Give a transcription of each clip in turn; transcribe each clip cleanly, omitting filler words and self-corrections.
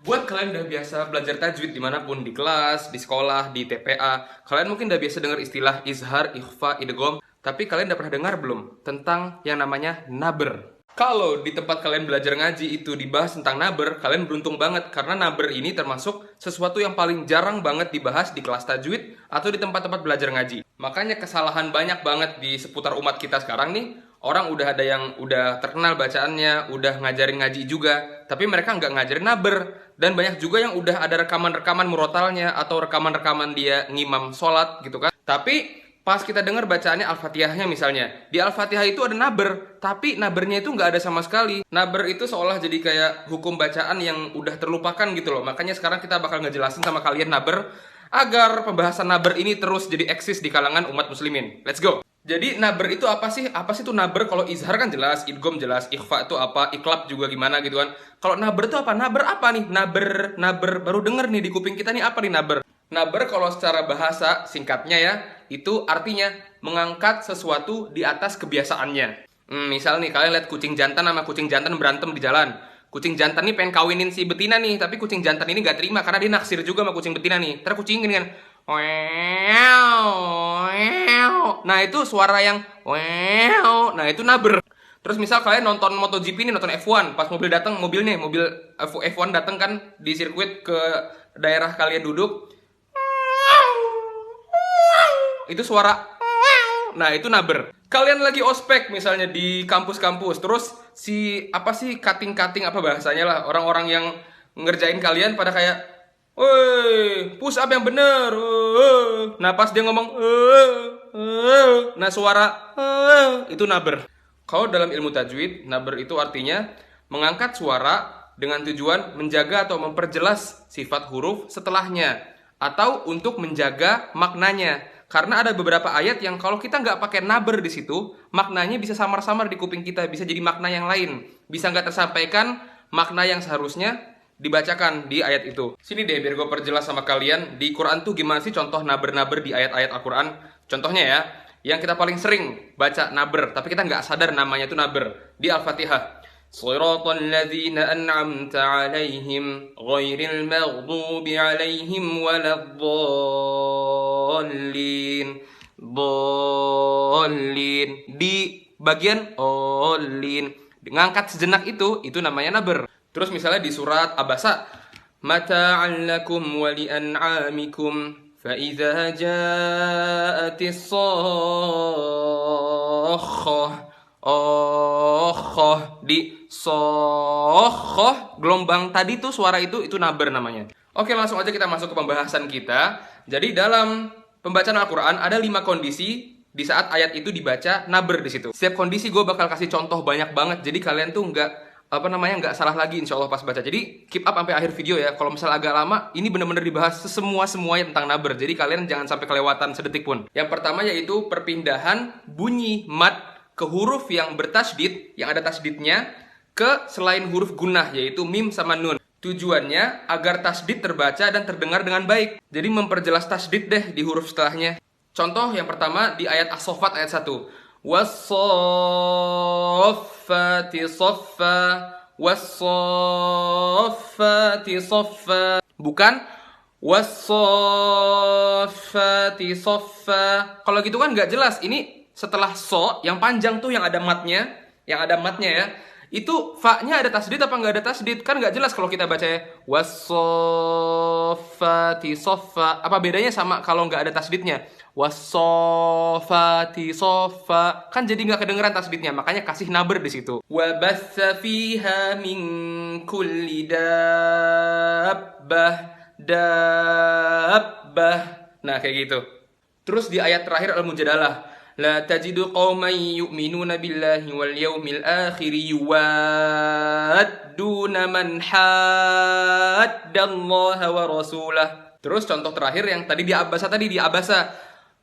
Buat kalian udah biasa belajar tajwid dimanapun, di kelas, di sekolah, di TPA, kalian mungkin udah biasa dengar istilah izhar, ikhfa, idgham, tapi kalian udah pernah dengar belum tentang yang namanya naber? Kalau di tempat kalian belajar ngaji itu dibahas tentang naber, kalian beruntung banget karena naber ini termasuk sesuatu yang paling jarang banget dibahas di kelas tajwid atau di tempat-tempat belajar ngaji. Makanya kesalahan banyak banget di seputar umat kita sekarang nih. Orang udah ada yang udah terkenal bacaannya, udah ngajarin ngaji juga, tapi mereka nggak ngajarin naber. Dan banyak juga yang udah ada rekaman-rekaman murotalnya atau rekaman-rekaman dia ngimam sholat gitu kan. Tapi pas kita dengar bacaannya Al-Fatihahnya misalnya, di Al-Fatihah itu ada naber, tapi nabernya itu nggak ada sama sekali. Naber itu seolah jadi kayak hukum bacaan yang udah terlupakan gitu loh. Makanya sekarang kita bakal ngejelasin sama kalian naber, agar pembahasan naber ini terus jadi eksis di kalangan umat muslimin. Let's go! Jadi naber itu apa sih? Apa sih itu naber? Kalau izhar kan jelas, idgham jelas, ikhfa itu apa, iklab juga gimana gitu kan. Kalau naber itu apa? Naber apa nih? Naber baru denger nih di kuping kita nih apa nih naber? Naber kalau secara bahasa singkatnya ya, itu artinya mengangkat sesuatu di atas kebiasaannya. Misal nih kalian lihat kucing jantan sama kucing jantan berantem di jalan. Kucing jantan nih pengen kawinin si betina nih, tapi kucing jantan ini gak terima karena dia naksir juga sama kucing betina nih. Terus kucing ini kan, nah itu suara yang nah itu naber. Terus misal kalian nonton MotoGP nih, nonton F1, pas mobil datang, mobil F1 datang kan di sirkuit ke daerah kalian duduk, itu suara, nah itu naber. Kalian lagi ospek misalnya di kampus-kampus, terus si apa sih cutting apa bahasanya lah, orang-orang yang ngerjain kalian pada kayak, woi, push up yang bener. Nah pas dia ngomong, nah suara itu naber. Kalau dalam ilmu tajwid, naber itu artinya mengangkat suara dengan tujuan menjaga atau memperjelas sifat huruf setelahnya, atau untuk menjaga maknanya. Karena ada beberapa ayat yang kalau kita nggak pakai naber di situ, maknanya bisa samar-samar di kuping kita, bisa jadi makna yang lain, bisa nggak tersampaikan makna yang seharusnya dibacakan di ayat itu. Sini deh biar gue perjelas sama kalian, di Quran tuh gimana sih contoh naber-naber di ayat-ayat Al-Quran. Contohnya ya, yang kita paling sering baca naber, tapi kita nggak sadar namanya itu naber, di Al-Fatihah. Shiratal ladzina an'amta 'alaihim ghairil maghdubi 'alaihim waladdallin. Di bagian olin ngangkat sejenak itu namanya naber. Terus misalnya di surat Abasa, mata'an lakum wa li'an'amikum fa idza ja'atis sakhah. Di sohoh gelombang tadi tuh suara itu naber namanya. Oke, langsung aja kita masuk ke pembahasan kita. Jadi dalam pembacaan Al-Quran ada 5 kondisi di saat ayat itu dibaca naber di situ. Setiap kondisi gue bakal kasih contoh banyak banget. Jadi kalian tuh nggak salah lagi insya Allah pas baca. Jadi keep up sampai akhir video ya. Kalau misalnya agak lama, ini bener-bener dibahas semuanya tentang naber. Jadi kalian jangan sampai kelewatan sedetik pun. Yang pertama yaitu perpindahan bunyi mad ke huruf yang bertasydid, yang ada tasydidnya, ke selain huruf gunnah, yaitu mim sama nun. Tujuannya agar tasydid terbaca dan terdengar dengan baik. Jadi memperjelas tasydid deh di huruf setelahnya. Contoh yang pertama di ayat As-Saffat ayat 1. Was-saffati saffa, was-saffati saffa. Bukan was-saffati saffa. Kalau gitu kan nggak jelas. Ini setelah so yang panjang tuh yang ada matnya ya, itu fa-nya ada tasdid apa nggak ada tasdid, kan nggak jelas kalau kita baca was-saffati saffa. Apa bedanya sama kalau nggak ada tasdidnya? Was-saffati saffa, kan jadi nggak kedengeran tasdidnya, makanya kasih naber di situ. Wa batsa fiha min kulli dabbah. Nah kayak gitu. Terus di ayat terakhir Al-Mujadalah, la tajidu qauman yu'minuna billahi wal yawmil akhir yuwadduna man haddallaha wa rasulah. Terus contoh terakhir yang tadi di Abasa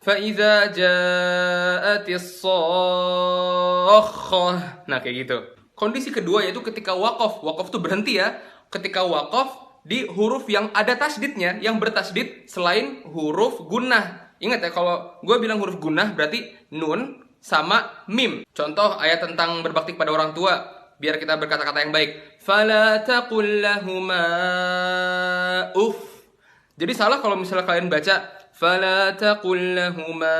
fa idza ja'atis sakhah. Nah kayak gitu. Kondisi kedua yaitu ketika waqaf. Waqaf tuh berhenti ya. Ketika waqaf di huruf yang ada tasdidnya, yang bertasdid selain huruf gunnah. Ingat ya, kalau gue bilang huruf gunnah berarti nun sama mim. Contoh ayat tentang berbakti kepada orang tua. biar kita berkata-kata yang baik. Fala taqul lahuma uff. Jadi salah kalau misalnya kalian baca fala taqul lahuma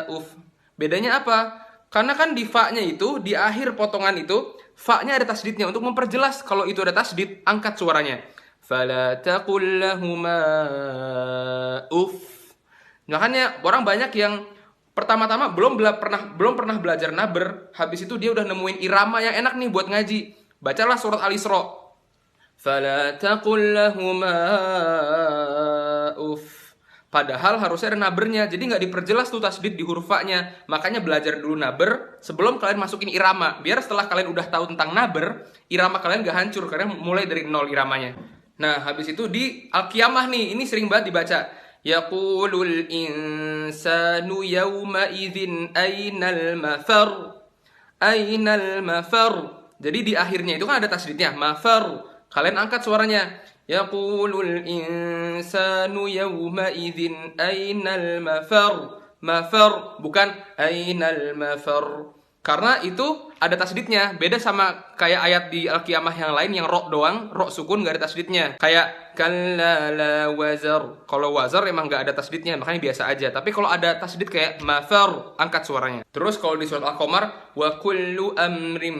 uff. Bedanya apa? Karena kan di fa-nya itu, di akhir potongan itu, fa-nya ada tasdidnya. Untuk memperjelas kalau itu ada tasdid, angkat suaranya. Fala taqul lahuma uff. Makanya orang banyak yang pertama-tama belum pernah belajar naber, habis itu dia udah nemuin irama yang enak nih buat ngaji. Bacalah surat Al-Isra. Fala taqul lahuma uff. Padahal harusnya ada nabernya, jadi nggak diperjelas tuh tasdid di huruf fa-nya. Makanya belajar dulu naber sebelum kalian masukin irama. Biar setelah kalian udah tahu tentang naber, irama kalian nggak hancur karena mulai dari nol iramanya. Nah, habis itu di Al-Qiyamah nih, ini sering banget dibaca. Yaqulul insanu yawma idzin ainal mafar. Ainal mafar. Jadi di akhirnya itu kan ada tasdidnya, mafar. Kalian angkat suaranya. Yaqulul insanu yawma idzin ainal mafar. Mafar bukan ainal mafar. Karena itu ada tasdidnya. Beda sama kayak ayat di Al-Qiyamah yang lain yang ro doang, ro sukun gak ada tasdidnya. Kayak kalla la wazar. Kalau wazar emang gak ada tasdidnya, makanya biasa aja. Tapi kalau ada tasdid kayak mafar, angkat suaranya. Terus kalau di surat Al-Qamar, wa kullu amrim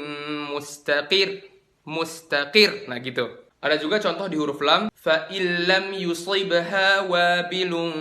mustaqir. Mustaqir. Nah gitu. Ada juga contoh di huruf lam. Fa illam yusibha wabilun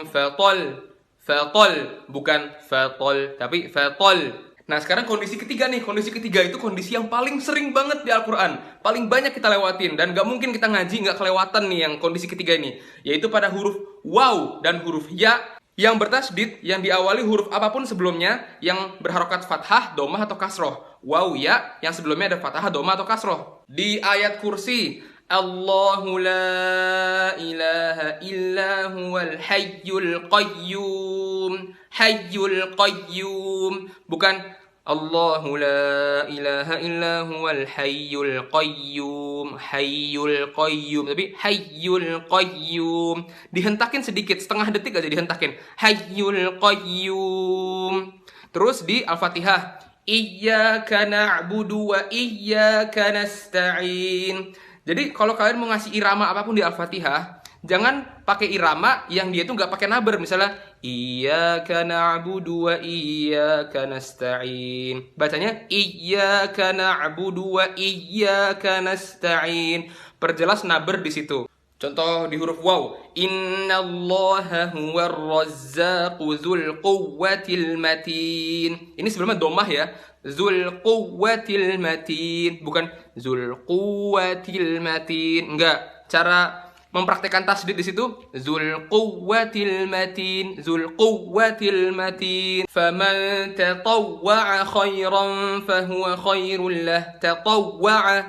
fatol. Fatol. Bukan fatol, tapi fatol. Nah sekarang kondisi ketiga nih. Kondisi ketiga itu kondisi yang paling sering banget di Al-Quran. Paling banyak kita lewatin. Dan gak mungkin kita ngaji gak kelewatan nih yang kondisi ketiga ini. Yaitu pada huruf waw dan huruf ya yang bertasdid, yang diawali huruf apapun sebelumnya yang berharokat fathah, domah atau kasroh. Waw ya yang sebelumnya ada fathah, domah atau kasroh. Di ayat kursi, Allahu la ilaha illa huwal hayyul qayyum. Hayyul qayyum. Bukan Allahu la ilaha illa huwal hayyul qayyum. Hayyul qayyum. Tapi hayyul qayyum. Dihentakin sedikit, setengah detik aja dihentakin. Hayyul qayyum. Terus di Al-Fatihah, Iyyaka na'budu wa iyyaka nasta'in. Jadi kalau kalian mau ngasih irama apapun di Al-Fatihah, jangan pakai irama yang dia itu nggak pakai naber. Misalnya Iyyaka na'budu wa iyyaka nasta'in. Bacanya Iyyaka na'budu wa iyyaka nasta'in. Perjelas naber di situ. Contoh di huruf waw, Innallaha huwar razzaqu dzul quwwatil matin. Ini sebelumnya domah ya. Dzul quwwatil matin, bukan dzul quwwatil matin. Enggak. Cara mempraktekkan tasdid di situ, dzul quwwatil matin, dzul quwwatil matin. Faman tatawwa'a khairan fahuwa khairul lah. Tatawwa'a,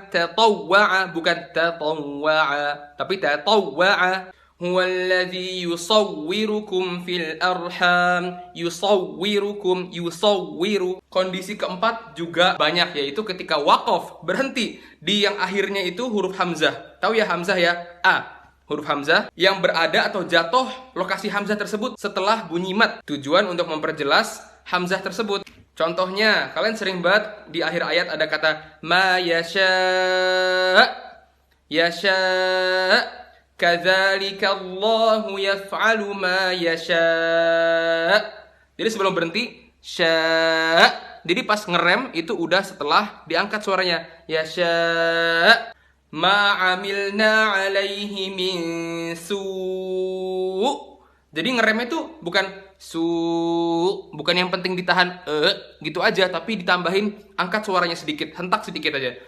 bukan tatawwa'a, tapi tatawwa'a. Huwallazi yusawwirukum fil arham. Yusawwiru. Kondisi keempat juga banyak, yaitu ketika waqaf, berhenti di yang akhirnya itu huruf hamzah. Tahu ya hamzah ya? A. Huruf hamzah yang berada atau jatuh lokasi hamzah tersebut setelah bunyi mat. Tujuan untuk memperjelas hamzah tersebut. Contohnya, kalian sering banget di akhir ayat ada kata ma yasha. Yasha. Kadzalika Allahu yaf'alu ma yasha. Jadi sebelum berhenti sya. Jadi pas ngerem itu udah setelah diangkat suaranya. Yasha. Ma amilna alaihi min su'. Jadi ngeremnya itu bukan bukan yang penting ditahan gitu aja, tapi ditambahin angkat suaranya sedikit, hentak sedikit aja.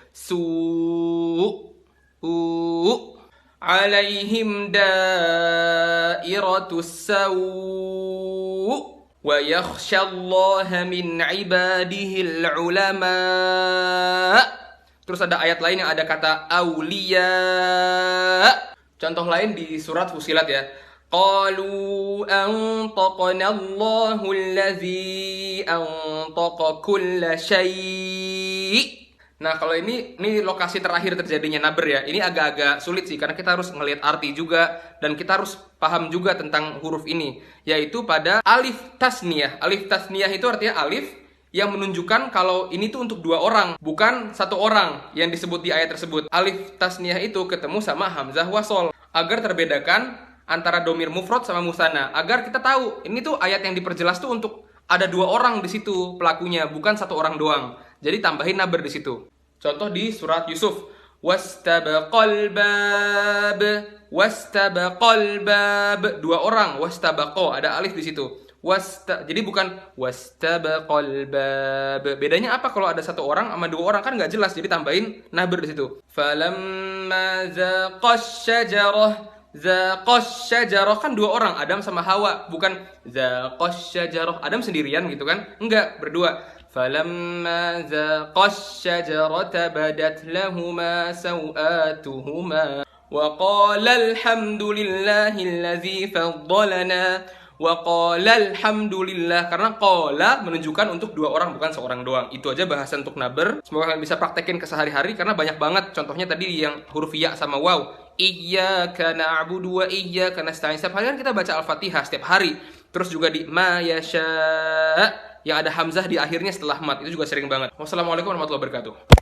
Alaihim dairatus sawu wa yakhshallaha min ibadihil ulama. Terus ada ayat lain yang ada kata aulia. Contoh lain di surat Fussilat ya. Qalu antaqana Allahu allazi antaqa kulla syai'. Nah, kalau ini lokasi terakhir terjadinya naber ya. Ini agak-agak sulit sih karena kita harus ngelihat arti juga dan kita harus paham juga tentang huruf ini, yaitu pada alif tasniyah. Alif tasniyah itu artinya alif yang menunjukkan kalau ini tuh untuk dua orang, bukan satu orang yang disebut di ayat tersebut. Alif tasniyah itu ketemu sama hamzah wasol agar terbedakan antara domir mufrad sama musanna, agar kita tahu ini tuh ayat yang diperjelas tuh untuk ada dua orang di situ pelakunya, bukan satu orang doang. Jadi tambahin naber di situ. Contoh di surat Yusuf, wastabaqal bab, wastabaqal bab, dua orang, wastabaqo, ada alif di situ. Jadi bukan wastabaqal bab. Bedanya apa kalau ada satu orang sama dua orang, kan nggak jelas, jadi tambahin naber di situ. Falamma zaqash syajarah, zaqash syajarah kan dua orang, Adam sama Hawa, bukan zaqash syajarah Adam sendirian gitu kan, enggak, berdua. Falamma zaqash syajarata badat lahuma sawatuhuma wa qala alhamdulillahilladzi faddalana. Wa qala alhamdulillah, karena qala menunjukkan untuk dua orang, bukan seorang doang. Itu aja bahasan untuk naber. Semoga kalian bisa praktekin ke sehari-hari karena banyak banget. Contohnya tadi yang huruf ya sama waw. Iyyaka na'budu wa iyyaka nasta'in. Setiap hari kan kita baca Al-Fatihah setiap hari. Terus juga di ma yasha yang ada hamzah di akhirnya setelah mat. Itu juga sering banget. Wassalamualaikum warahmatullahi wabarakatuh.